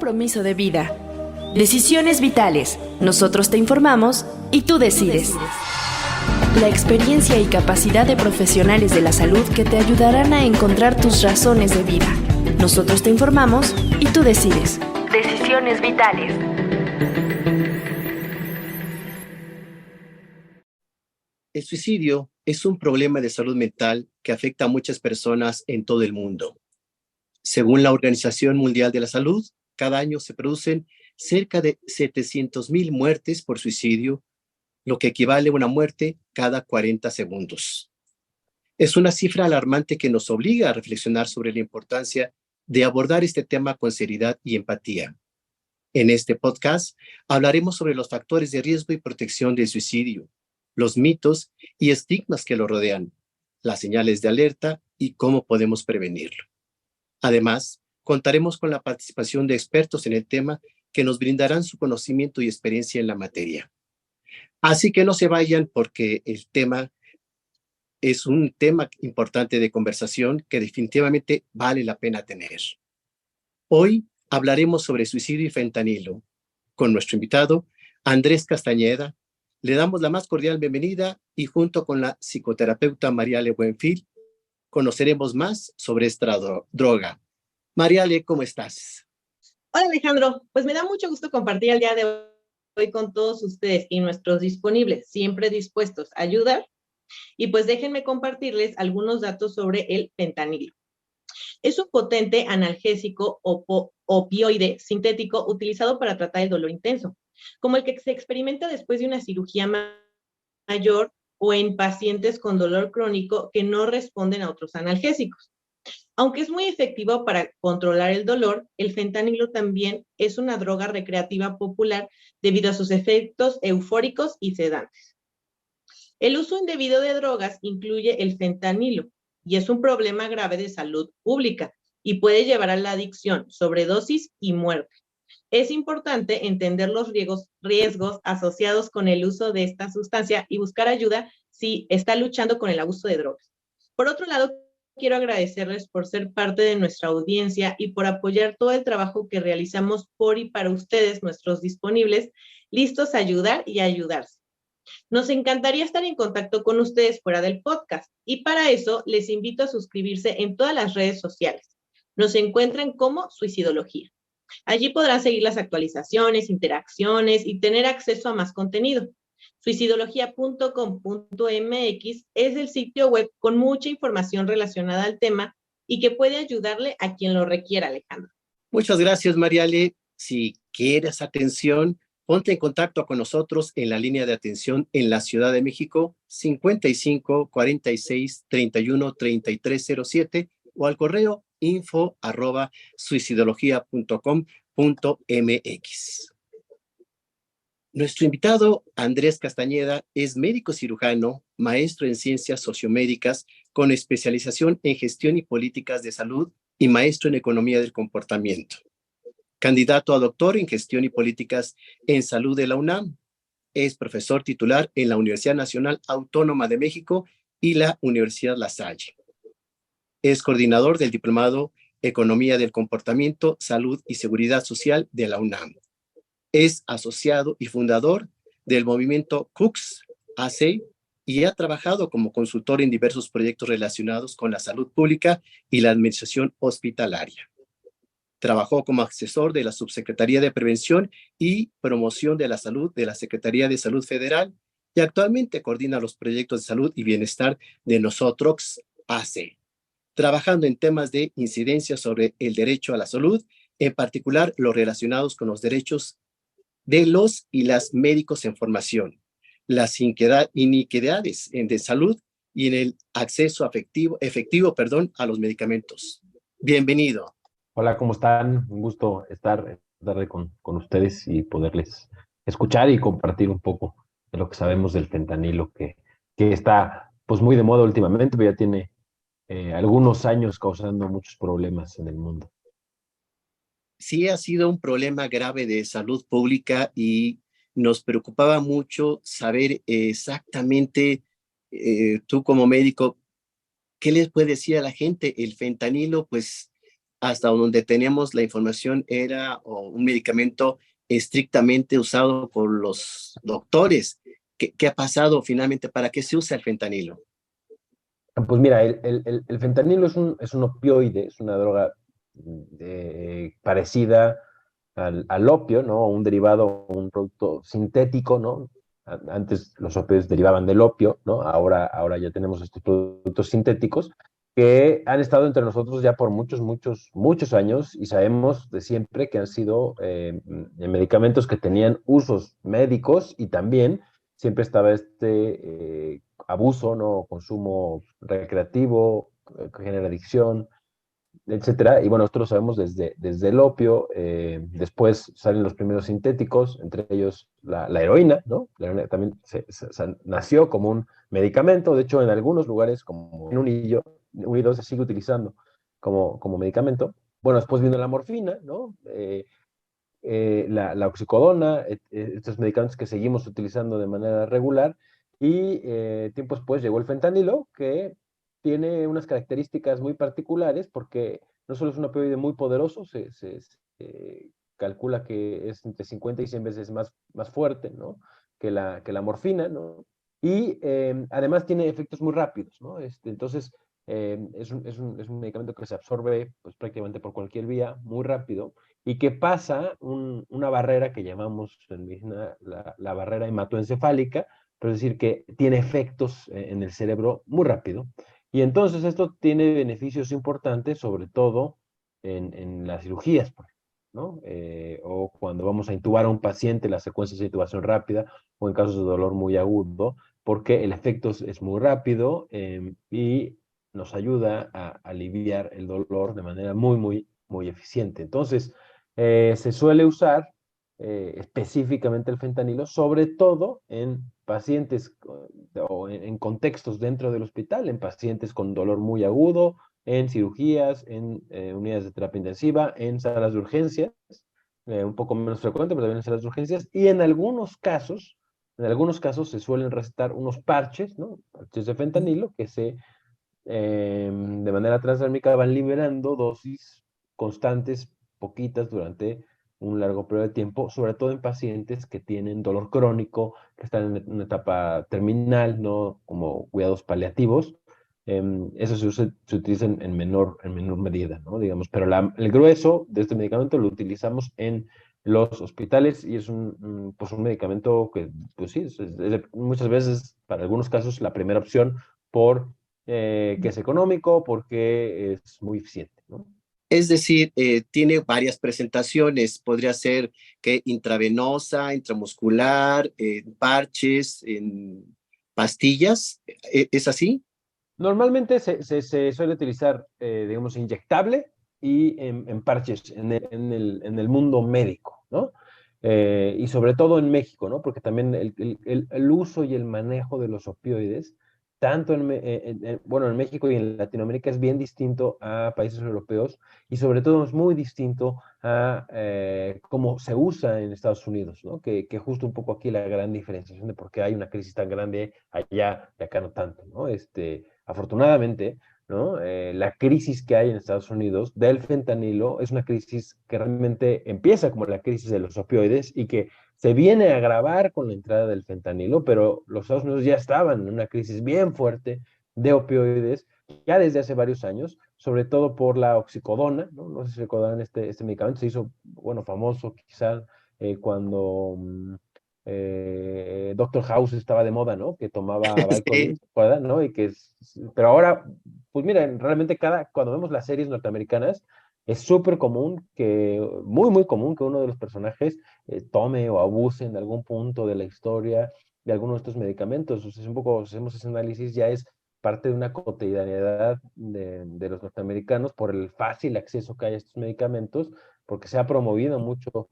compromiso de vida. Decisiones vitales. Nosotros te informamos y tú decides. La experiencia y capacidad de profesionales de la salud que te ayudarán a encontrar tus razones de vida. Nosotros te informamos y tú decides. Decisiones vitales. El suicidio es un problema de salud mental que afecta a muchas personas en todo el mundo. Según la Organización Mundial de la Salud, cada año se producen cerca de 700,000 muertes por suicidio, lo que equivale a una muerte cada 40 segundos. Es una cifra alarmante que nos obliga a reflexionar sobre la importancia de abordar este tema con seriedad y empatía. En este podcast hablaremos sobre los factores de riesgo y protección del suicidio, los mitos y estigmas que lo rodean, las señales de alerta y cómo podemos prevenirlo. Además, contaremos con la participación de expertos en el tema que nos brindarán su conocimiento y experiencia en la materia. Así que no se vayan porque el tema es un tema importante de conversación que definitivamente vale la pena tener. Hoy hablaremos sobre suicidio y fentanilo con nuestro invitado Andrés Castañeda. Le damos la más cordial bienvenida y junto con la psicoterapeuta Mariale Buenfil conoceremos más sobre esta droga. Mariale, ¿cómo estás? Hola Alejandro, pues me da mucho gusto compartir el día de hoy con todos ustedes y nuestros disponibles, siempre dispuestos a ayudar. Y pues déjenme compartirles algunos datos sobre el fentanilo. Es un potente analgésico opioide sintético utilizado para tratar el dolor intenso, como el que se experimenta después de una cirugía mayor o en pacientes con dolor crónico que no responden a otros analgésicos. Aunque es muy efectivo para controlar el dolor, el fentanilo también es una droga recreativa popular debido a sus efectos eufóricos y sedantes. El uso indebido de drogas incluye el fentanilo y es un problema grave de salud pública y puede llevar a la adicción, sobredosis y muerte. Es importante entender los riesgos asociados con el uso de esta sustancia y buscar ayuda si está luchando con el abuso de drogas. Por otro lado, quiero agradecerles por ser parte de nuestra audiencia y por apoyar todo el trabajo que realizamos por y para ustedes, nuestros disponibles, listos a ayudar y a ayudarse. Nos encantaría estar en contacto con ustedes fuera del podcast y para eso les invito a suscribirse en todas las redes sociales. Nos encuentran como Suicidología. Allí podrán seguir las actualizaciones, interacciones y tener acceso a más contenido. Suicidología.com.mx es el sitio web con mucha información relacionada al tema y que puede ayudarle a quien lo requiera, Alejandro. Muchas gracias, Mariale. Si quieres atención, ponte en contacto con nosotros en la línea de atención en la Ciudad de México 55 46 31 3307 o al correo info@suicidología.com.mx. Nuestro invitado, Andrés Castañeda, es médico cirujano, maestro en ciencias sociomédicas con especialización en gestión y políticas de salud y maestro en economía del comportamiento. Candidato a doctor en gestión y políticas en salud de la UNAM. Es profesor titular en la Universidad Nacional Autónoma de México y la Universidad La Salle. Es coordinador del diplomado Economía del Comportamiento, Salud y Seguridad Social de la UNAM. Es asociado y fundador del movimiento CUCS AC y ha trabajado como consultor en diversos proyectos relacionados con la salud pública y la administración hospitalaria. Trabajó como asesor de la Subsecretaría de Prevención y Promoción de la Salud de la Secretaría de Salud Federal y actualmente coordina los proyectos de salud y bienestar de Nosotros AC, trabajando en temas de incidencia sobre el derecho a la salud, en particular los relacionados con los derechos de los y las médicos en formación, las iniquidades de salud y en el acceso efectivo a los medicamentos. Bienvenido. Hola, ¿cómo están? Un gusto estar tarde con ustedes y poderles escuchar y compartir un poco de lo que sabemos del fentanilo, que está pues muy de moda últimamente, pero ya tiene algunos años causando muchos problemas en el mundo. Sí, ha sido un problema grave de salud pública y nos preocupaba mucho saber exactamente, tú como médico, ¿qué les puede decir a la gente? El fentanilo, pues, hasta donde teníamos la información, era un medicamento estrictamente usado por los doctores. ¿Qué ha pasado finalmente? ¿Para qué se usa el fentanilo? Pues mira, el fentanilo es un opioide, es una droga parecida al opio, ¿no? Un derivado, un producto sintético, ¿no? Antes los opioides derivaban del opio, ¿no? Ahora ya tenemos estos productos sintéticos que han estado entre nosotros ya por muchos años y sabemos de siempre que han sido medicamentos que tenían usos médicos y también siempre estaba abuso, ¿no? Consumo recreativo, que genera adicción, etcétera. Y bueno, nosotros lo sabemos desde el opio, después salen los primeros sintéticos, entre ellos la heroína, ¿no? La heroína también nació como un medicamento, de hecho en algunos lugares como en Unido se sigue utilizando como medicamento. Bueno, después vino la morfina, ¿no? La oxicodona, estos medicamentos que seguimos utilizando de manera regular, y tiempo después llegó el fentanilo, que tiene unas características muy particulares porque no solo es un opioide muy poderoso, se calcula que es entre 50 y 100 veces más fuerte, ¿no? que la morfina, ¿no? Y además tiene efectos muy rápidos, ¿no? Entonces, es un medicamento que se absorbe pues, prácticamente por cualquier vía, muy rápido, y que pasa una barrera que llamamos en medicina la barrera hematoencefálica, pero es decir, que tiene efectos en el cerebro muy rápido. Y entonces esto tiene beneficios importantes, sobre todo en las cirugías, por ejemplo, ¿no? O cuando vamos a intubar a un paciente, las secuencias de intubación rápida, o en casos de dolor muy agudo, porque el efecto es muy rápido y nos ayuda a aliviar el dolor de manera muy eficiente. Entonces, se suele usar específicamente el fentanilo, sobre todo en pacientes o en contextos dentro del hospital, en pacientes con dolor muy agudo, en cirugías, en unidades de terapia intensiva, en salas de urgencias, un poco menos frecuente, pero también en salas de urgencias, y en algunos casos se suelen recetar unos parches, ¿no? Parches de fentanilo que de manera transdérmica van liberando dosis constantes, poquitas, durante un largo periodo de tiempo, sobre todo en pacientes que tienen dolor crónico, que están en una etapa terminal, ¿no? Como cuidados paliativos. Eso se utiliza en menor medida, ¿no? Digamos, pero el grueso de este medicamento lo utilizamos en los hospitales y es pues un medicamento que, pues sí, muchas veces, para algunos casos, la primera opción por que es económico, porque es muy eficiente, ¿no? Es decir, tiene varias presentaciones. Podría ser que intravenosa, intramuscular, en parches, en pastillas. ¿Es así? Normalmente se suele utilizar, digamos, inyectable y en parches en el mundo médico, ¿no? Y sobre todo en México, ¿no? Porque también el uso y el manejo de los opioides, tanto bueno, en México y en Latinoamérica es bien distinto a países europeos y sobre todo es muy distinto a cómo se usa en Estados Unidos, ¿no? Que justo un poco aquí la gran diferenciación de por qué hay una crisis tan grande allá y acá no tanto, ¿no? Afortunadamente, ¿no? La crisis que hay en Estados Unidos del fentanilo es una crisis que realmente empieza como la crisis de los opioides y que se viene a agravar con la entrada del fentanilo, pero los Estados Unidos ya estaban en una crisis bien fuerte de opioides ya desde hace varios años, sobre todo por la oxicodona, ¿no? No sé si recordarán este medicamento, se hizo, bueno, famoso quizás cuando Doctor House estaba de moda, ¿no? Que tomaba Valproate, Sí. ¿se acuerdan, no? Pero ahora, pues mira, realmente cuando vemos las series norteamericanas, es súper común muy común que uno de los personajes tome o abuse en algún punto de la historia de alguno de estos medicamentos. O sea, es un poco, si hacemos ese análisis, ya es parte de una cotidianidad de los norteamericanos por el fácil acceso que hay a estos medicamentos, porque se ha promovido mucho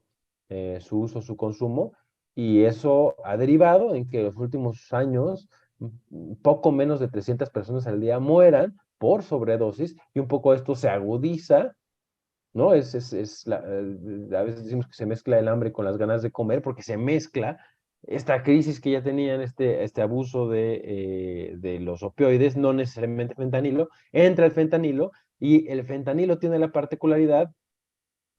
su uso, su consumo, y eso ha derivado en que en los últimos años poco menos de 300 personas al día mueran por sobredosis, y un poco esto se agudiza, ¿no? A veces decimos que se mezcla el hambre con las ganas de comer, porque se mezcla esta crisis que ya tenían, este abuso de los opioides, no necesariamente fentanilo, entra el fentanilo Y el fentanilo tiene la particularidad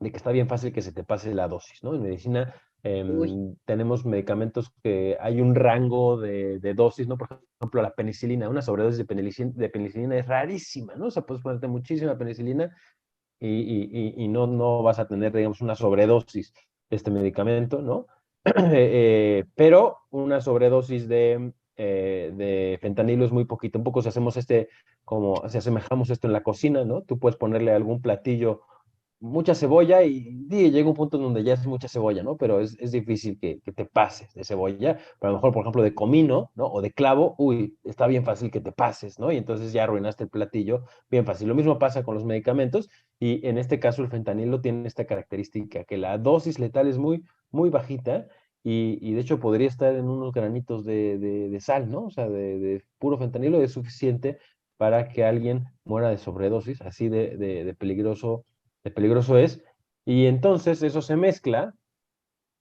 de que está bien fácil que se te pase la dosis, ¿no? En medicina Uy, tenemos medicamentos que hay un rango de dosis, ¿no? Por ejemplo, la penicilina, una sobredosis de penicilina es rarísima, ¿no? O sea, puedes ponerte muchísima penicilina y no vas a tener, digamos, una sobredosis de este medicamento, ¿no? Pero una sobredosis de fentanilo es muy poquito. Un poco si hacemos como si asemejamos esto en la cocina, ¿no? Tú puedes ponerle a algún platillo mucha cebolla y llega un punto en donde ya es mucha cebolla, ¿no? Pero es difícil que te pases de cebolla. Pero a lo mejor, por ejemplo, de comino, ¿no? O de clavo, uy, está bien fácil que te pases, ¿no? Y entonces ya arruinaste el platillo bien fácil. Lo mismo pasa con los medicamentos y en este caso el fentanilo tiene esta característica, que la dosis letal es muy bajita y de hecho podría estar en unos granitos de sal, ¿no? O sea, de puro fentanilo es suficiente para que alguien muera de sobredosis, así de peligroso es, y entonces eso se mezcla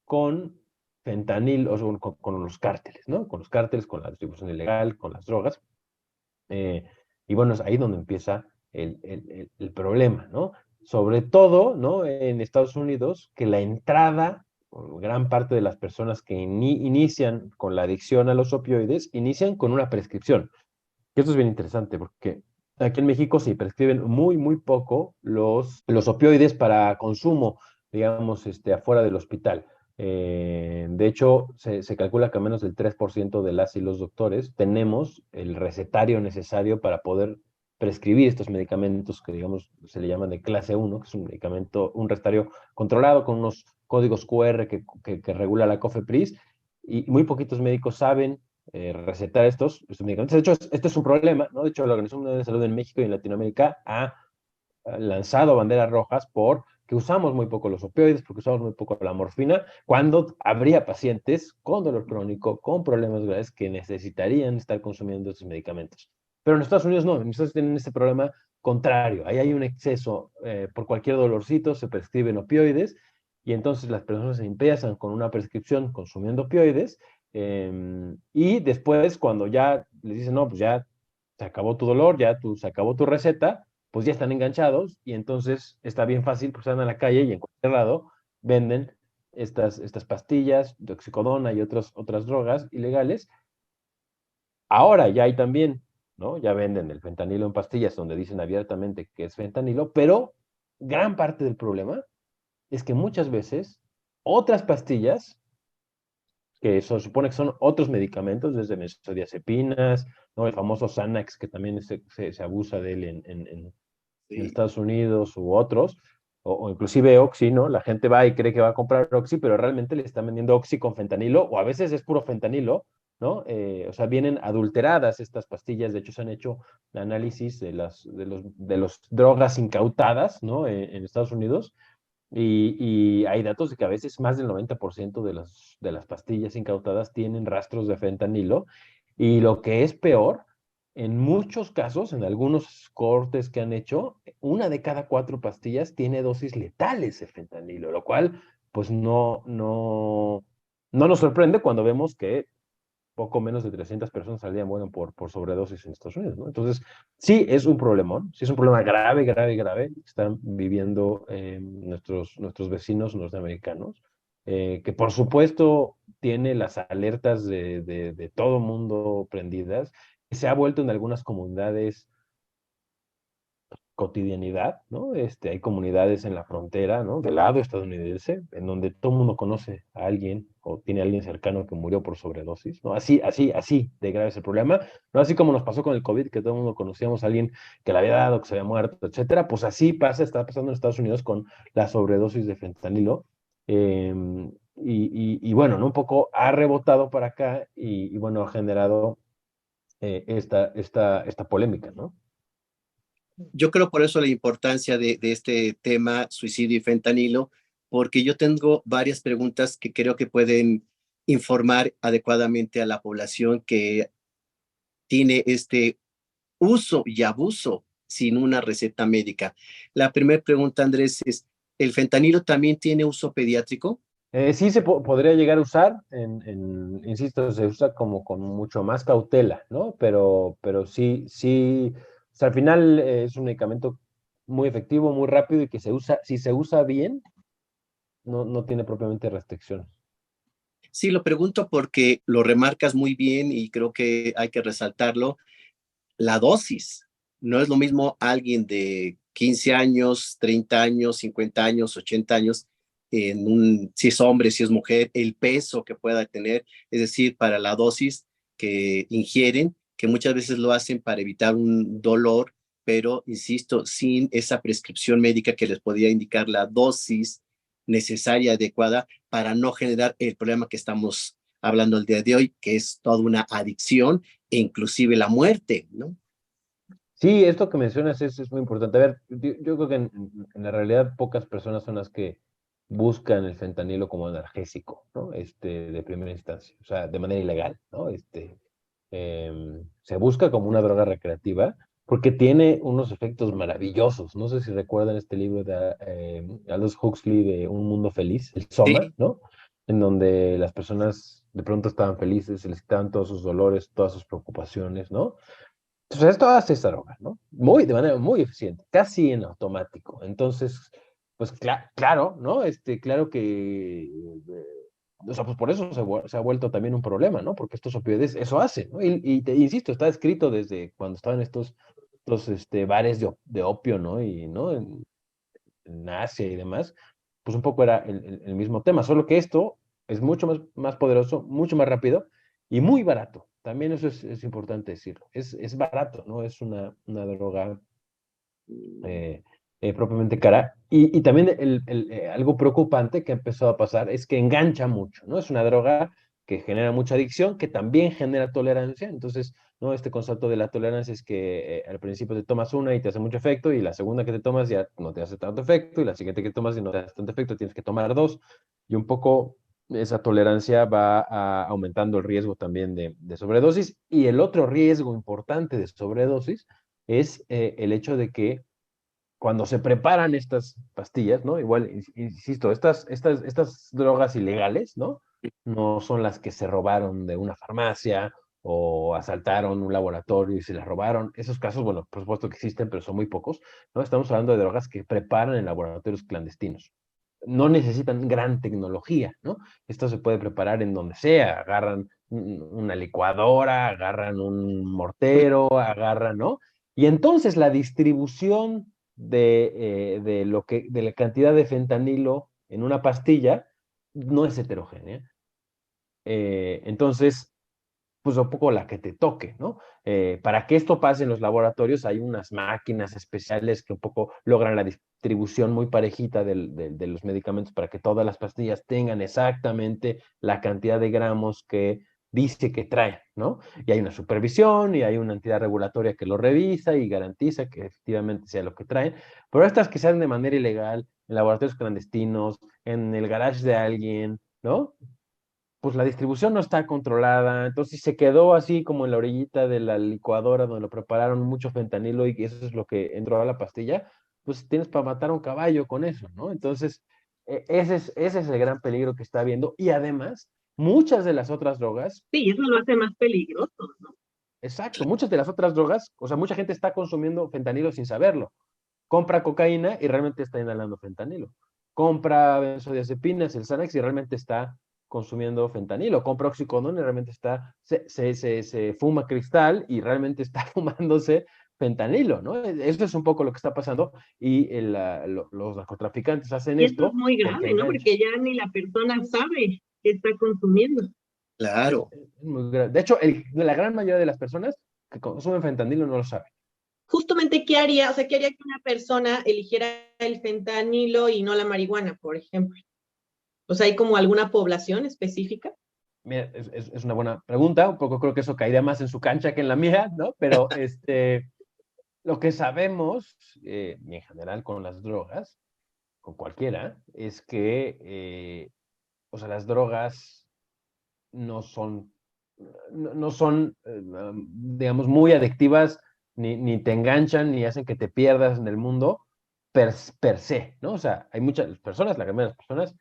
con fentanil, o sea, con los cárteles, ¿no? Con los cárteles, con la distribución ilegal, con las drogas, eh, y bueno, es ahí donde empieza el problema, ¿no? Sobre todo, ¿no? En Estados Unidos, que la entrada, o gran parte de las personas que inician con la adicción a los opioides, inician con una prescripción. Y esto es bien interesante porque aquí en México se prescriben muy poco los opioides para consumo, digamos, afuera del hospital. De hecho, se calcula que a menos del 3% de las y los doctores tenemos el recetario necesario para poder prescribir estos medicamentos que, digamos, se le llaman de clase 1, que es un medicamento, un recetario controlado con unos códigos QR que regula la COFEPRIS, y muy poquitos médicos saben recetar estos medicamentos. De hecho, esto es un problema, ¿no? De hecho, la Organización Mundial de Salud en México y en Latinoamérica ha lanzado banderas rojas por que usamos muy poco los opioides, porque usamos muy poco la morfina, cuando habría pacientes con dolor crónico, con problemas graves, que necesitarían estar consumiendo estos medicamentos. Pero en Estados Unidos no, en Estados Unidos tienen este problema contrario. Ahí hay un exceso, por cualquier dolorcito se prescriben opioides, y entonces las personas se empiezan con una prescripción consumiendo opioides, y después cuando ya les dicen, no, pues ya se acabó tu dolor, se acabó tu receta, pues ya están enganchados y entonces está bien fácil, pues están a la calle y en cualquier lado venden estas pastillas de oxicodona y otras drogas ilegales. Ahora ya hay también, ¿no? Ya venden el fentanilo en pastillas donde dicen abiertamente que es fentanilo, pero gran parte del problema es que muchas veces otras pastillas que se supone que son otros medicamentos, desde benzodiazepinas, ¿no? El famoso Xanax, que también se abusa de él en Sí. Estados Unidos u otros, o inclusive Oxy, ¿no? La gente va y cree que va a comprar Oxy, pero realmente le están vendiendo Oxy con fentanilo, o a veces es puro fentanilo, ¿no? O sea, vienen adulteradas estas pastillas. De hecho, se han hecho análisis de los drogas incautadas, ¿no? En Estados Unidos, y hay datos de que a veces más del 90% de las pastillas incautadas tienen rastros de fentanilo. Y lo que es peor, en muchos casos, en algunos cortes que han hecho, una de cada 4 pastillas tiene dosis letales de fentanilo, lo cual, pues no nos sorprende cuando vemos que poco menos de 300 personas al día mueren por sobredosis en Estados Unidos, ¿no? Entonces, sí es un problemón, sí es un problema grave, grave, grave que están viviendo nuestros vecinos norteamericanos, que por supuesto tiene las alertas de todo mundo prendidas, que se ha vuelto en algunas comunidades cotidianidad, ¿no? Hay comunidades en la frontera, ¿no? Del lado estadounidense, en donde todo el mundo conoce a alguien o tiene a alguien cercano que murió por sobredosis, ¿no? Así de grave es el problema, ¿no? Así como nos pasó con el COVID, que todo el mundo conocíamos a alguien que le había dado, que se había muerto, etcétera, pues así está pasando en Estados Unidos con la sobredosis de fentanilo. Y bueno, ¿no? Un poco ha rebotado para acá y bueno, ha generado esta polémica, ¿no? Yo creo por eso la importancia de este tema, suicidio y fentanilo, porque yo tengo varias preguntas que creo que pueden informar adecuadamente a la población que tiene este uso y abuso sin una receta médica. La primera pregunta, Andrés, es, ¿el fentanilo también tiene uso pediátrico? Sí se podría llegar a usar, insisto, se usa como con mucho más cautela, ¿no? Pero sí, o sea, al final es un medicamento muy efectivo, muy rápido y que si se usa bien, no tiene propiamente restricciones. Sí, lo pregunto porque lo remarcas muy bien y creo que hay que resaltarlo. La dosis. No es lo mismo alguien de 15 años, 30 años, 50 años, 80 años, si es hombre, si es mujer, el peso que pueda tener, es decir, para la dosis que ingieren, que muchas veces lo hacen para evitar un dolor, pero, insisto, sin esa prescripción médica que les podría indicar la dosis necesaria, adecuada, para no generar el problema que estamos hablando el día de hoy, que es toda una adicción e inclusive la muerte, ¿no? Sí, esto que mencionas es muy importante. A ver, yo creo que en la realidad pocas personas son las que buscan el fentanilo como analgésico, ¿no? De primera instancia, o sea, de manera ilegal, ¿no? Se busca como una droga recreativa porque tiene unos efectos maravillosos. No sé si recuerdan este libro de Aldous Huxley de Un Mundo Feliz, el Soma, Sí, ¿no? En donde las personas de pronto estaban felices, se les quitaban todos sus dolores, todas sus preocupaciones, ¿no? Entonces, esto hace esta droga, ¿no? De manera muy eficiente, casi en automático. Entonces, pues claro, ¿no? Claro que, o sea, pues por eso se ha vuelto también un problema, ¿no? Porque estos opioides eso hacen, ¿no? Y te insisto, está escrito desde cuando estaban estos bares de opio, ¿no? Y, ¿no? En Asia y demás, pues un poco era el mismo tema, solo que esto es mucho más poderoso, mucho más rápido y muy barato. También eso es importante decirlo. Es barato, no es una droga eh, propiamente cara. Y también algo preocupante que ha empezado a pasar es que engancha mucho, ¿no? Es una droga que genera mucha adicción, que también genera tolerancia. Entonces, ¿no? Este concepto de la tolerancia es que al principio te tomas una y te hace mucho efecto, y la segunda que te tomas ya no te hace tanto efecto, y la siguiente que tomas y no te hace tanto efecto, tienes que tomar dos. Y un poco esa tolerancia va aumentando el riesgo también de sobredosis. Y el otro riesgo importante de sobredosis es el hecho de que cuando se preparan estas pastillas, ¿no? Igual, insisto, estas drogas ilegales, ¿no? No son las que se robaron de una farmacia o asaltaron un laboratorio y se las robaron. Esos casos, bueno, por supuesto que existen, pero son muy pocos, ¿no? Estamos hablando de drogas que preparan en laboratorios clandestinos. No necesitan gran tecnología, ¿no? Esto se puede preparar en donde sea. Agarran una licuadora, agarran un mortero, agarran, ¿no? Y entonces la distribución de la cantidad de fentanilo en una pastilla no es heterogénea. Entonces, pues un poco la que te toque, ¿no? Para que esto pase en los laboratorios hay unas máquinas especiales que un poco logran la distribución muy parejita de los medicamentos para que todas las pastillas tengan exactamente la cantidad de gramos que dice que traen, ¿no? Y hay una supervisión y hay una entidad regulatoria que lo revisa y garantiza que efectivamente sea lo que traen. Pero estas que sean de manera ilegal, en laboratorios clandestinos, en el garage de alguien, ¿no? Pues la distribución no está controlada, entonces se quedó así como en la orillita de la licuadora donde lo prepararon mucho fentanilo y eso es lo que entró a la pastilla, pues tienes para matar a un caballo con eso, ¿no? Entonces, ese es el gran peligro que está habiendo, y además, muchas de las otras drogas, Sí, eso lo hace más peligroso, ¿no? exacto, muchas de las otras drogas, o sea, mucha gente está consumiendo fentanilo sin saberlo. Compra cocaína y realmente está inhalando fentanilo. Compra benzodiazepinas, el Xanax, y realmente está consumiendo fentanilo. Compra oxicodona y realmente se fuma cristal y realmente está fumándose fentanilo, ¿no? Eso es un poco lo que está pasando, y los narcotraficantes hacen Y eso es esto muy porque grave, ¿no? enganchan. Porque ya ni la persona sabe qué está consumiendo. claro. De hecho, la gran mayoría de las personas que consumen fentanilo no lo saben. Justamente, ¿qué haría? O sea, ¿qué haría que una persona eligiera el fentanilo y no la marihuana, por ejemplo? O sea, ¿hay como alguna población específica? Mira, es una buena pregunta, un poco creo que eso caería más en su cancha que en la mía, ¿no? Pero lo que sabemos, y en general con las drogas, con cualquiera, es que, o sea, las drogas no son, no son, digamos, muy adictivas, ni te enganchan, ni hacen que te pierdas en el mundo per se, ¿no? O sea, hay muchas personas, la mayoría de las personas,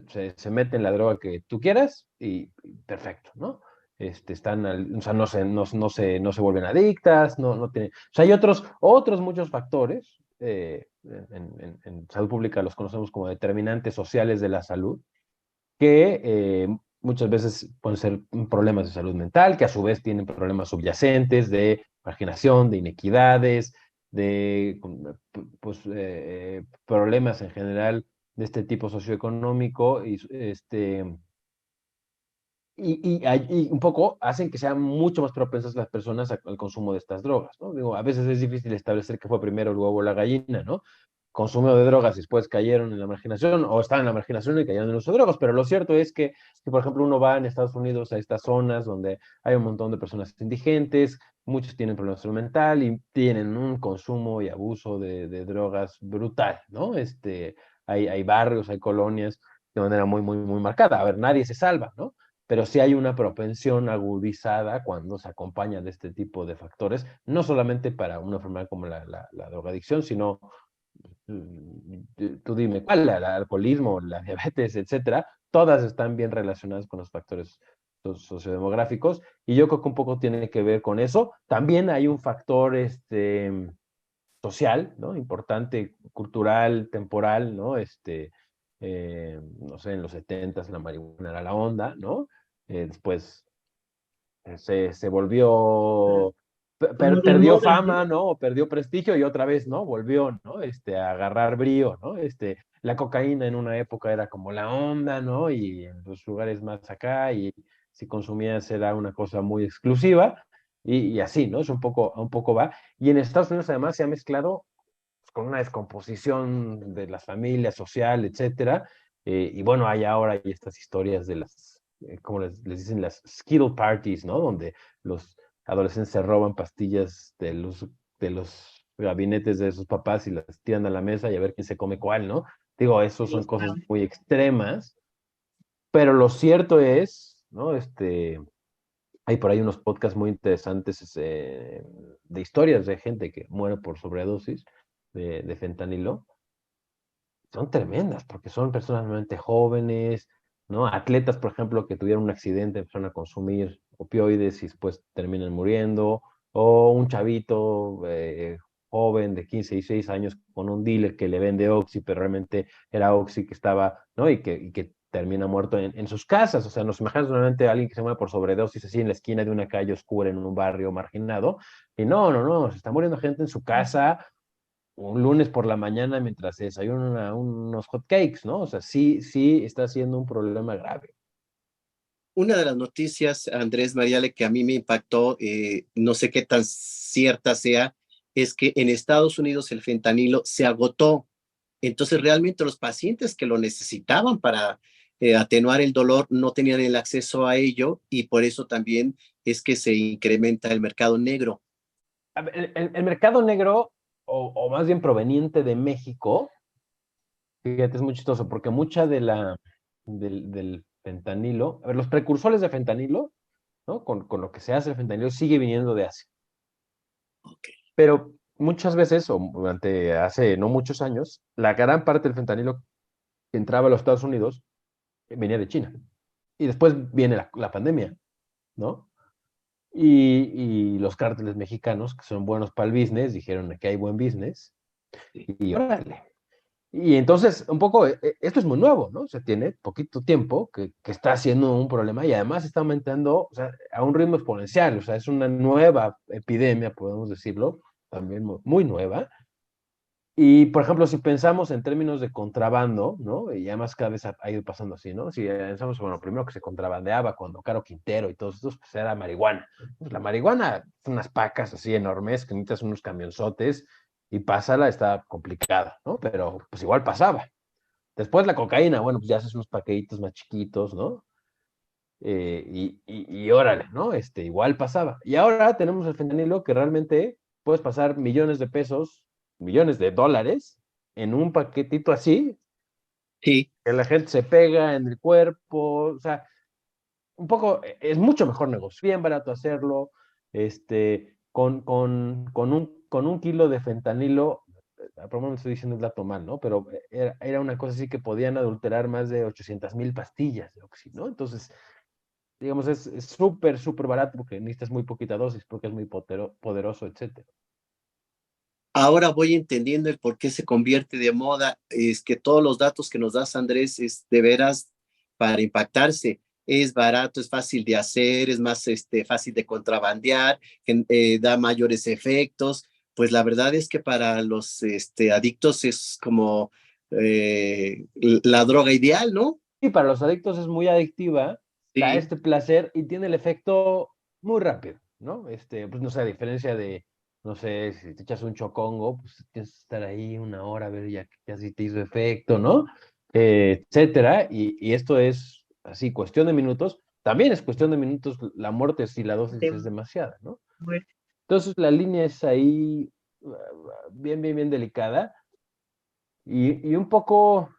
se meten la droga que tú quieras y perfecto, ¿no? o sea, no se vuelven adictas, no tienen, o sea, hay otros muchos factores, en salud pública los conocemos como determinantes sociales de la salud, que muchas veces pueden ser problemas de salud mental, que a su vez tienen problemas subyacentes de marginación, de inequidades, de pues, problemas en general de este tipo socioeconómico y un poco hacen que sean mucho más propensas las personas al consumo de estas drogas, ¿no? Digo, a veces es difícil establecer qué fue primero el huevo o la gallina, ¿no? Consumo de drogas y después cayeron en la marginación o estaban en la marginación y cayeron en el uso de drogas, pero lo cierto es que si por ejemplo uno va en Estados Unidos a estas zonas donde hay un montón de personas indigentes, muchos tienen problemas de salud mental y tienen un consumo y abuso de drogas brutal, ¿no? Hay barrios, hay colonias de manera muy marcada. A ver, nadie se salva, ¿no? Pero sí hay una propensión agudizada cuando se acompaña de este tipo de factores, no solamente para una enfermedad como la drogadicción, sino, tú dime, ¿cuál? El alcoholismo, la diabetes, etcétera, todas están bien relacionadas con los factores sociodemográficos, y yo creo que un poco tiene que ver con eso. También hay un factor social, ¿no? Importante, cultural, temporal, ¿no? No sé, en los 70s la marihuana era la onda, ¿no? Después se volvió, Como de perdió moda, fama, ¿no? ¿no? O perdió prestigio y otra vez, ¿no? Volvió, ¿no? A agarrar brío, ¿no? La cocaína en una época era como la onda, ¿no? Y en los lugares más acá, y si consumías era una cosa muy exclusiva, y así, ¿no? Es un poco va. Y en Estados Unidos además se ha mezclado con una descomposición de las familias, social, etcétera. Y bueno, hay estas historias de como les dicen, las Skittle parties, ¿no? Donde los adolescentes se roban pastillas de los gabinetes de sus papás y las tiran a la mesa y a ver quién se come cuál, ¿no? Digo, eso son Sí, cosas claro. muy extremas, pero lo cierto es, ¿no? Hay por ahí unos podcasts muy interesantes de historias de gente que muere por sobredosis de fentanilo. Son tremendas, porque son personas realmente jóvenes, ¿no? Atletas, por ejemplo, que tuvieron un accidente, empezaron a consumir opioides y después terminan muriendo, o un chavito joven de 15 y 16 años con un dealer que le vende Oxy, pero realmente era Oxy que estaba, ¿no? Y que termina muerto en sus casas. O sea, nos imaginamos realmente a alguien que se muere por sobredosis así en la esquina de una calle oscura en un barrio marginado, y no, se está muriendo gente en su casa un lunes por la mañana mientras se desayunan unos hot cakes, ¿no? O sea, sí está siendo un problema grave. Una de las noticias, Andrés Mariale, que a mí me impactó, no sé qué tan cierta sea, es que en Estados Unidos el fentanilo se agotó. Entonces, realmente los pacientes que lo necesitaban para atenuar el dolor no tenían el acceso a ello, y por eso también es que se incrementa el mercado negro. A ver, el mercado negro, o más bien proveniente de México, fíjate, es muy chistoso, porque mucha del fentanilo, a ver, los precursores de fentanilo, ¿no? Con lo que se hace el fentanilo, sigue viniendo de Asia. Ok. Pero muchas veces, o durante hace no muchos años, la gran parte del fentanilo que entraba a los Estados Unidos venía de China. Y después viene la pandemia, ¿no? Y los cárteles mexicanos, que son buenos para el business, dijeron que hay buen business, y órale. Y entonces, un poco, esto es muy nuevo, ¿no? O sea, tiene poquito tiempo que está siendo un problema y además está aumentando, o sea, a un ritmo exponencial. O sea, es una nueva epidemia, podemos decirlo, también muy nueva. Y, por ejemplo, si pensamos en términos de contrabando, ¿no? Y además cada vez ha ido pasando así, ¿no? Si pensamos, bueno, primero que se contrabandeaba cuando Caro Quintero y todos estos, pues era marihuana. Pues la marihuana, son unas pacas así enormes que necesitas unos camionzotes y pasarla está complicada, ¿no? Pero pues igual pasaba. Después la cocaína, bueno, pues ya haces unos paquetitos más chiquitos, ¿no? Y órale, ¿no? Igual pasaba. Y ahora tenemos el fentanilo que realmente puedes pasar millones de pesos, millones de dólares en un paquetito así, Sí, que la gente se pega en el cuerpo, o sea, un poco, es mucho mejor negocio, bien barato hacerlo, con un kilo de fentanilo, probablemente estoy diciendo el dato mal, ¿no? Pero era una cosa así que podían adulterar más de 800,000 pastillas de Oxy, ¿no? Entonces, digamos, es súper, súper barato porque necesitas muy poquita dosis, porque es muy poderoso, etcétera. Ahora voy entendiendo el por qué se convierte de moda. Es que todos los datos que nos das, Andrés, es de veras para impactarse. Es barato, es fácil de hacer, es más fácil de contrabandear, da mayores efectos. Pues la verdad es que para los adictos es como la droga ideal, ¿no? Y para los adictos es muy adictiva, da Sí, este placer y tiene el efecto muy rápido, ¿no? Pues no sé, a diferencia de, no sé, si te echas un chocongo, pues tienes que estar ahí una hora a ver ya que así te hizo efecto, ¿no? Etcétera. Y esto es así, cuestión de minutos. También es cuestión de minutos la muerte si la dosis De es demasiada, ¿no? muerte. Entonces la línea es ahí bien, bien, bien delicada y un poco,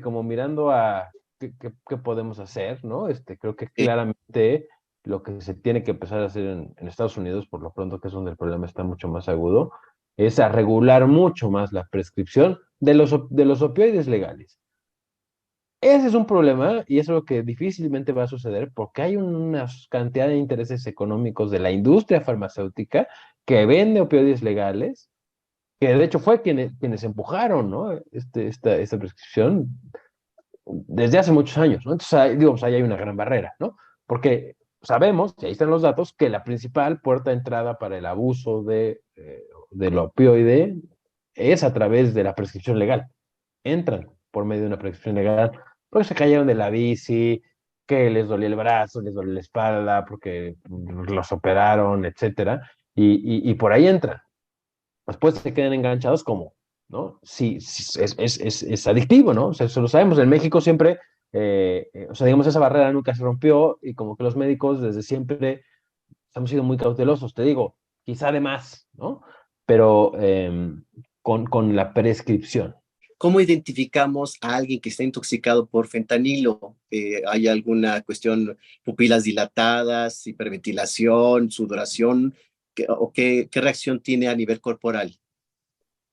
como mirando a qué podemos hacer, ¿no? Creo que sí. claramente lo que se tiene que empezar a hacer en Estados Unidos, por lo pronto, que es donde el problema está mucho más agudo, es a regular mucho más la prescripción de los opioides legales. Ese es un problema y es lo que difícilmente va a suceder porque hay una cantidad de intereses económicos de la industria farmacéutica que vende opioides legales, que de hecho fue quienes empujaron, ¿no? Esta prescripción desde hace muchos años, ¿no? Entonces, digo, pues ahí hay una gran barrera, ¿no? Porque sabemos, y ahí están los datos, que la principal puerta de entrada para el abuso del opioide es a través de la prescripción legal. Entran por medio de una prescripción legal porque se cayeron de la bici, que les dolía el brazo, les dolía la espalda, porque los operaron, etcétera, y por ahí entran. Después se quedan enganchados como, ¿no? Sí, sí, es adictivo, ¿no? O sea, eso lo sabemos. En México siempre, o sea, digamos, esa barrera nunca se rompió y como que los médicos desde siempre hemos sido muy cautelosos, te digo, quizá de más, ¿no? Pero con la prescripción. ¿Cómo identificamos a alguien que está intoxicado por fentanilo? ¿Hay alguna cuestión, pupilas dilatadas, hiperventilación, sudoración? ¿Qué reacción tiene a nivel corporal?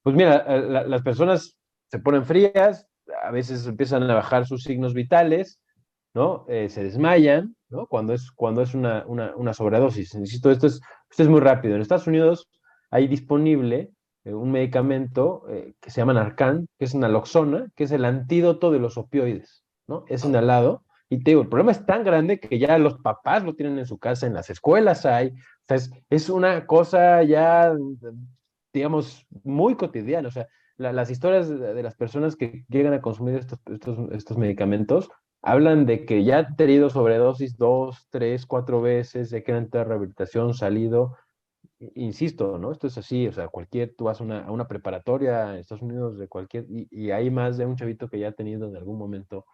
Pues mira, las personas se ponen frías, a veces empiezan a bajar sus signos vitales, ¿no? Se desmayan, ¿no? Cuando es una sobredosis. Insisto, esto es muy rápido. En Estados Unidos hay disponible un medicamento que se llama Narcan, que es naloxona, que es el antídoto de los opioides, ¿no? Es inhalado. Y te digo, el problema es tan grande que ya los papás lo tienen en su casa, en las escuelas hay. O sea, es una cosa ya, digamos, muy cotidiana. O sea, las historias de las personas que llegan a consumir estos medicamentos hablan de que ya han tenido sobredosis 2, 3, 4 veces, de que han entrado a rehabilitación, salido. Insisto, ¿no? Esto es así, o sea, tú vas a una preparatoria en Estados Unidos de cualquier, y hay más de un chavito que ya ha tenido en algún momento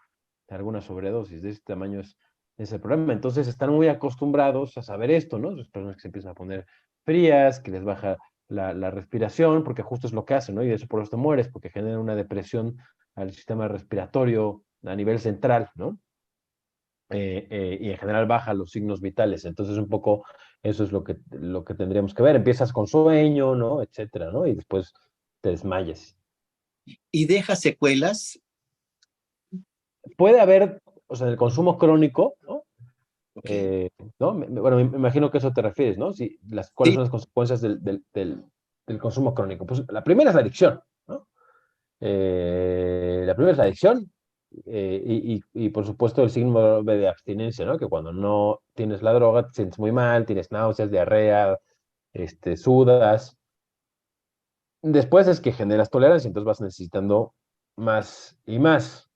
alguna sobredosis. De ese tamaño es el problema. Entonces están muy acostumbrados a saber esto, ¿no? Las personas que se empiezan a poner frías, que les baja la respiración, porque justo es lo que hacen, ¿no? Y de eso por eso te mueres, porque genera una depresión al sistema respiratorio a nivel central, ¿no? Y en general baja los signos vitales. Entonces, un poco eso es lo que tendríamos que ver. Empiezas con sueño, ¿no? Etcétera, ¿no? Y después te desmayas. ¿Y deja secuelas? Puede haber, o sea, en el consumo crónico, ¿no? Ok. Eh, ¿No? Bueno, me imagino que a eso te refieres, ¿no? Si, ¿cuáles Sí, son las consecuencias del consumo crónico? Pues la primera es la adicción, ¿no? La primera es la adicción y por supuesto el signo de abstinencia, ¿no? Que cuando no tienes la droga te sientes muy mal, tienes náuseas, diarrea, sudas. Después es que generas tolerancia, entonces vas necesitando más y más.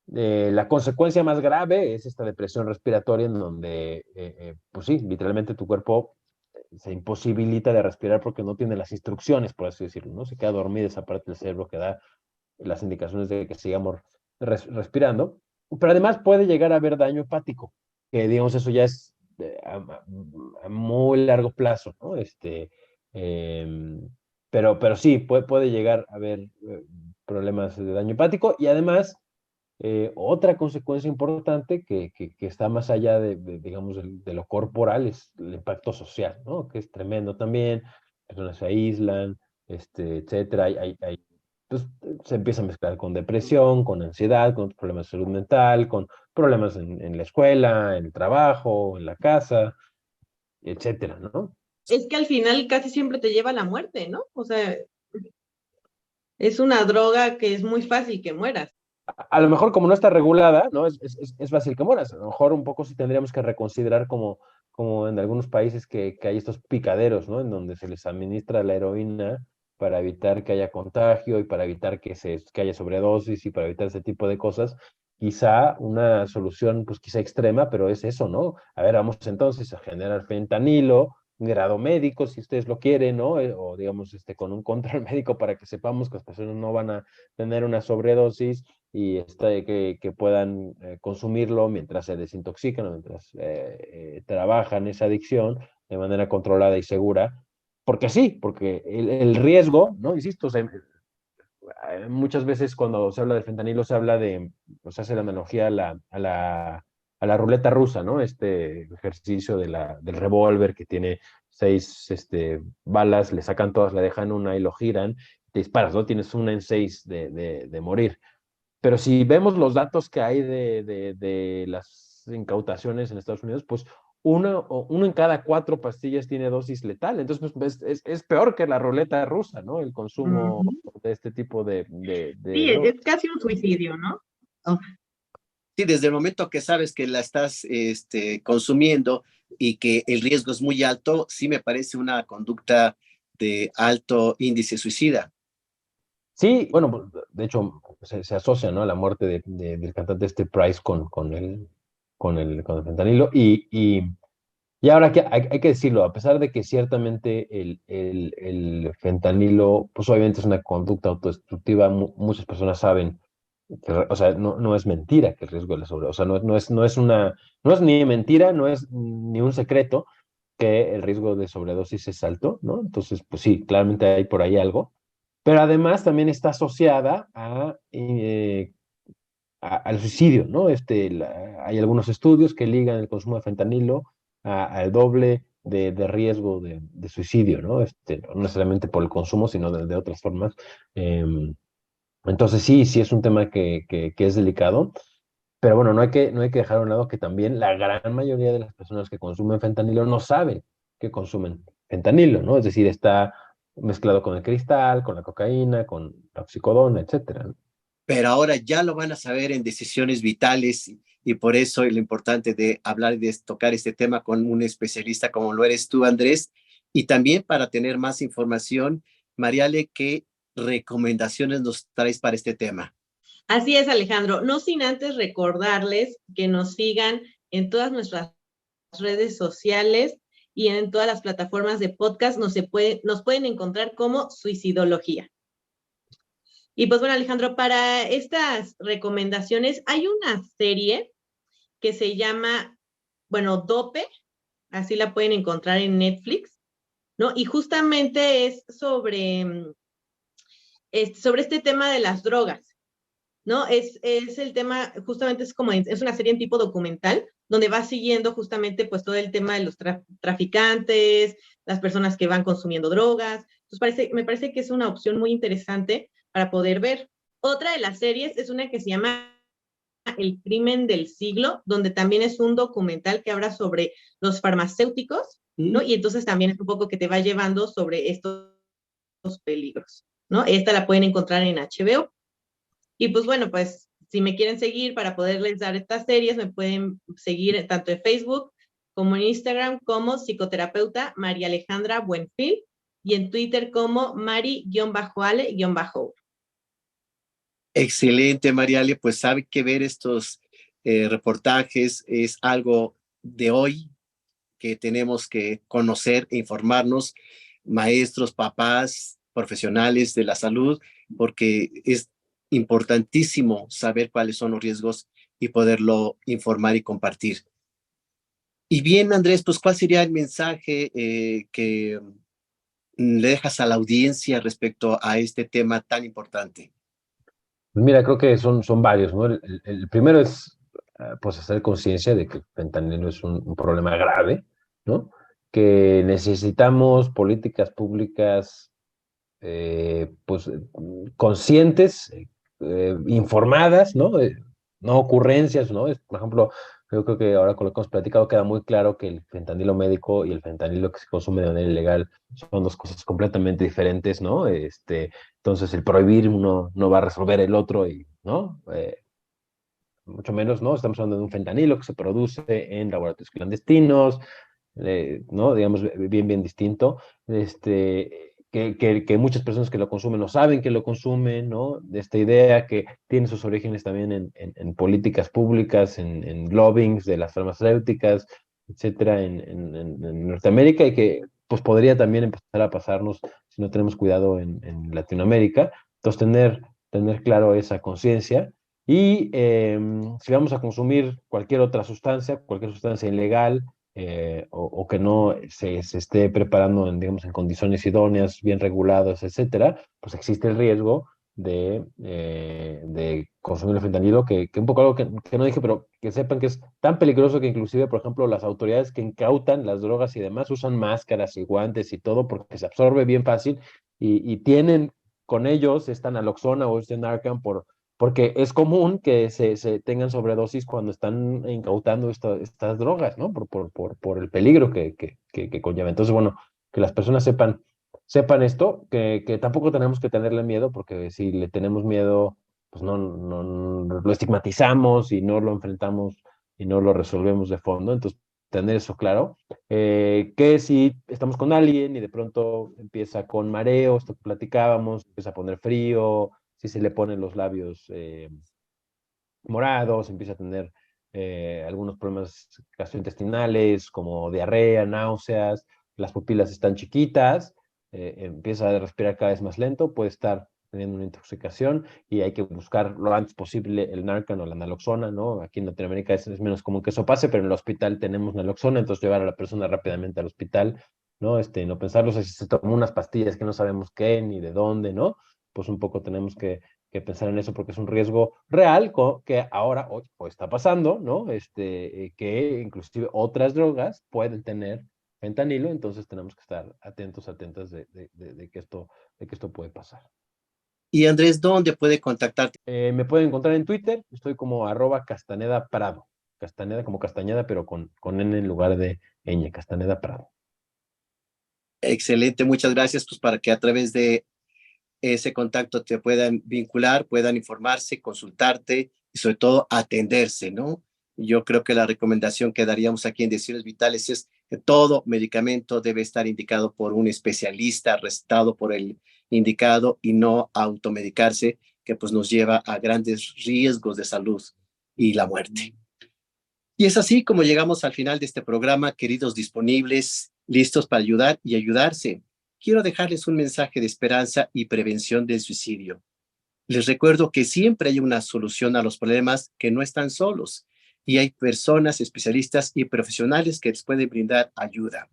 La consecuencia más grave es esta depresión respiratoria en donde, pues sí, literalmente tu cuerpo se imposibilita de respirar porque no tiene las instrucciones, por así decirlo, ¿no? Se queda dormida esa parte del cerebro que da las indicaciones de que sigamos respirando, pero además puede llegar a haber daño hepático, que digamos eso ya es a muy largo plazo, ¿no? Eh, pero sí, puede llegar a haber problemas de daño hepático y además otra consecuencia importante que está más allá digamos, de lo corporal es el impacto social, ¿no? Que es tremendo también. Personas se aíslan, etcétera. Pues, se empieza a mezclar con depresión, con ansiedad, con problemas de salud mental, con problemas en la escuela, en el trabajo, en la casa, etcétera, ¿no? Es que al final casi siempre te lleva a la muerte, ¿no? O sea, es una droga que es muy fácil que mueras. A lo mejor como no está regulada, ¿no? Es fácil que mueras. A lo mejor un poco sí tendríamos que reconsiderar como en algunos países que hay estos picaderos, ¿no? En donde se les administra la heroína para evitar que haya contagio y para evitar que haya sobredosis y para evitar ese tipo de cosas. Quizá una solución, pues quizá extrema, pero es eso, ¿no? A ver, vamos entonces a generar fentanilo, grado médico, si ustedes lo quieren, ¿no? O digamos, con un control médico para que sepamos que las personas no van a tener una sobredosis y que puedan consumirlo mientras se desintoxican o mientras trabajan esa adicción de manera controlada y segura. Porque sí, porque el riesgo, ¿no? Insisto, o sea, muchas veces cuando se habla del fentanilo se habla se hace la analogía a la ruleta rusa, ¿no? Este ejercicio del revólver que tiene 6 balas, le sacan todas, le dejan una y lo giran, te disparas, ¿no? Tienes una en 6 de morir. Pero si vemos los datos que hay de las incautaciones en Estados Unidos, pues uno en cada 4 pastillas tiene dosis letal. Entonces, pues, es peor que la ruleta rusa, ¿no? El consumo Ujú. de este tipo de Sí, drogas. es casi un suicidio, ¿no? Oh, Sí, desde el momento que sabes que la estás consumiendo y que el riesgo es muy alto, sí me parece una conducta de alto índice suicida. Sí, bueno, pues, de hecho, se asocia, ¿no? La muerte del cantante Price con el fentanilo. Y ahora hay que decirlo, a pesar de que ciertamente el fentanilo, pues obviamente es una conducta autodestructiva, muchas personas saben o sea, no es mentira que el riesgo de la sobredosis, o sea, no es ni mentira, no es ni un secreto que el riesgo de sobredosis es alto, ¿no? Entonces, pues sí, claramente hay por ahí algo, pero además también está asociada al suicidio, ¿no? Hay algunos estudios que ligan el consumo de fentanilo al doble de riesgo de suicidio, ¿no? No necesariamente por el consumo, sino de otras formas. Entonces sí es un tema que es delicado, pero bueno, no hay que dejar a un lado que también la gran mayoría de las personas que consumen fentanilo no saben que consumen fentanilo, ¿no? Es decir, está mezclado con el cristal, con la cocaína, con la oxicodona, etcétera, ¿no? Pero ahora ya lo van a saber en decisiones vitales y por eso es lo importante de hablar y de tocar este tema con un especialista como lo eres tú, Andrés, y también para tener más información, Mariale, ¿qué recomendaciones nos traes para este tema? así es, Alejandro. No sin antes recordarles que nos sigan en todas nuestras redes sociales y en todas las plataformas de podcast. Nos pueden encontrar como Suicidología. Y pues bueno, Alejandro, para estas recomendaciones hay una serie que se llama, bueno, Dope, así la pueden encontrar en Netflix, ¿no? Y justamente es sobre este tema de las drogas, ¿no? Es el tema, justamente es una serie en tipo documental, donde va siguiendo justamente pues todo el tema de los traficantes, las personas que van consumiendo drogas. Entonces me parece que es una opción muy interesante para poder ver. Otra de las series es una que se llama El crimen del siglo, donde también es un documental que habla sobre los farmacéuticos, ¿no? ¿Mm? Y entonces también es un poco que te va llevando sobre estos peligros, ¿no? Esta la pueden encontrar en HBO. Y pues bueno, pues si me quieren seguir para poderles dar estas series, me pueden seguir tanto en Facebook como en Instagram como psicoterapeuta María Alejandra Buenfil y en Twitter como Mari-Ale-. Excelente, Mariale, pues sabe que ver estos reportajes es algo de hoy que tenemos que conocer e informarnos, maestros, papás, profesionales de la salud, porque es importantísimo saber cuáles son los riesgos y poderlo informar y compartir. Y bien, Andrés, pues ¿cuál sería el mensaje que le dejas a la audiencia respecto a este tema tan importante? Pues mira, creo que son varios, ¿no? El primero es, pues, hacer conciencia de que el fentanilo es un problema grave, ¿no? Que necesitamos políticas públicas, pues, conscientes, informadas, ¿no? no ocurrencias, ¿no? Por ejemplo, yo creo que ahora con lo que hemos platicado queda muy claro que el fentanilo médico y el fentanilo que se consume de manera ilegal son dos cosas completamente diferentes, ¿no? Entonces el prohibir uno no va a resolver el otro, y, ¿no? Mucho menos, ¿no? Estamos hablando de un fentanilo que se produce en laboratorios clandestinos, ¿no? Digamos, bien distinto, que muchas personas que lo consumen no saben que lo consumen, ¿no? De esta idea que tiene sus orígenes también en políticas públicas, en lobbyings de las farmacéuticas, etcétera, en Norteamérica, y que pues podría también empezar a pasarnos si no tenemos cuidado en Latinoamérica. Entonces, tener claro esa conciencia. Y si vamos a consumir cualquier sustancia ilegal, o que no se esté preparando digamos, en condiciones idóneas, bien reguladas, etcétera, pues existe el riesgo de consumir el fentanilo, que un poco algo que no dije, pero que sepan que es tan peligroso que inclusive, por ejemplo, las autoridades que incautan las drogas y demás usan máscaras y guantes y todo porque se absorbe bien fácil, y tienen con ellos esta naloxona o este Narcan porque es común que se tengan sobredosis cuando están incautando estas drogas, ¿no? Por el peligro que conlleva. Entonces, bueno, que las personas sepan esto, que tampoco tenemos que tenerle miedo, porque si le tenemos miedo, pues no lo estigmatizamos y no lo enfrentamos y no lo resolvemos de fondo. Entonces, tener eso claro. Que si estamos con alguien y de pronto empieza con mareo, esto que platicábamos, empieza a poner frío, si se le ponen los labios morados, empieza a tener algunos problemas gastrointestinales como diarrea, náuseas, las pupilas están chiquitas, empieza a respirar cada vez más lento, puede estar teniendo una intoxicación, y hay que buscar lo antes posible el Narcan o la naloxona, ¿no? Aquí en Latinoamérica es menos común que eso pase, pero en el hospital tenemos naloxona, entonces llevar a la persona rápidamente al hospital, ¿no? No pensarlo, si se tomó unas pastillas que no sabemos qué ni de dónde, ¿no? Pues un poco tenemos que pensar en eso, porque es un riesgo real que ahora hoy está pasando, ¿no? Que inclusive otras drogas pueden tener fentanilo, entonces tenemos que estar atentas de que esto puede pasar. Y Andrés, ¿dónde puede contactarte? Me pueden encontrar en Twitter, estoy como @Castaneda Prado, Castaneda como Castañeda, pero con N en lugar de ñ, Castaneda Prado. Excelente, muchas gracias, pues para que a través de ese contacto te puedan vincular, puedan informarse, consultarte y sobre todo atenderse, ¿no? Yo creo que la recomendación que daríamos aquí en Decisiones Vitales es que todo medicamento debe estar indicado por un especialista, recetado por el indicado, y no automedicarse, que pues nos lleva a grandes riesgos de salud y la muerte. Y es así como llegamos al final de este programa, queridos disponibles, listos para ayudar y ayudarse. Quiero dejarles un mensaje de esperanza y prevención del suicidio. Les recuerdo que siempre hay una solución a los problemas, que no están solos, y hay personas, especialistas y profesionales que les pueden brindar ayuda.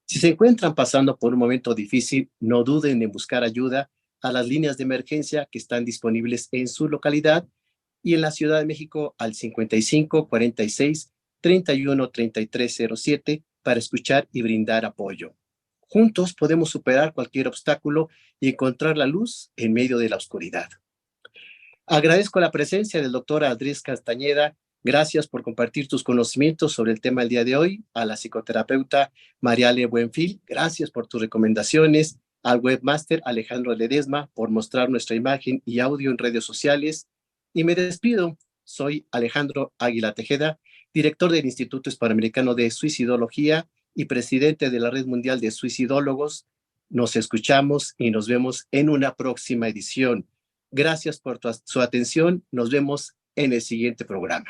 Si se encuentran pasando por un momento difícil, no duden en buscar ayuda a las líneas de emergencia que están disponibles en su localidad y en la Ciudad de México al 55 46 31 33 07 para escuchar y brindar apoyo. Juntos podemos superar cualquier obstáculo y encontrar la luz en medio de la oscuridad. Agradezco la presencia del doctor Andrés Castañeda. Gracias por compartir tus conocimientos sobre el tema del día de hoy. A la psicoterapeuta Mariale Buenfil, gracias por tus recomendaciones. Al webmaster Alejandro Ledesma por mostrar nuestra imagen y audio en redes sociales. Y me despido. Soy Alejandro Águila Tejeda, director del Instituto Hispanoamericano de Suicidología y presidente de la Red Mundial de Suicidólogos. Nos escuchamos y nos vemos en una próxima edición. Gracias por su atención. Nos vemos en el siguiente programa.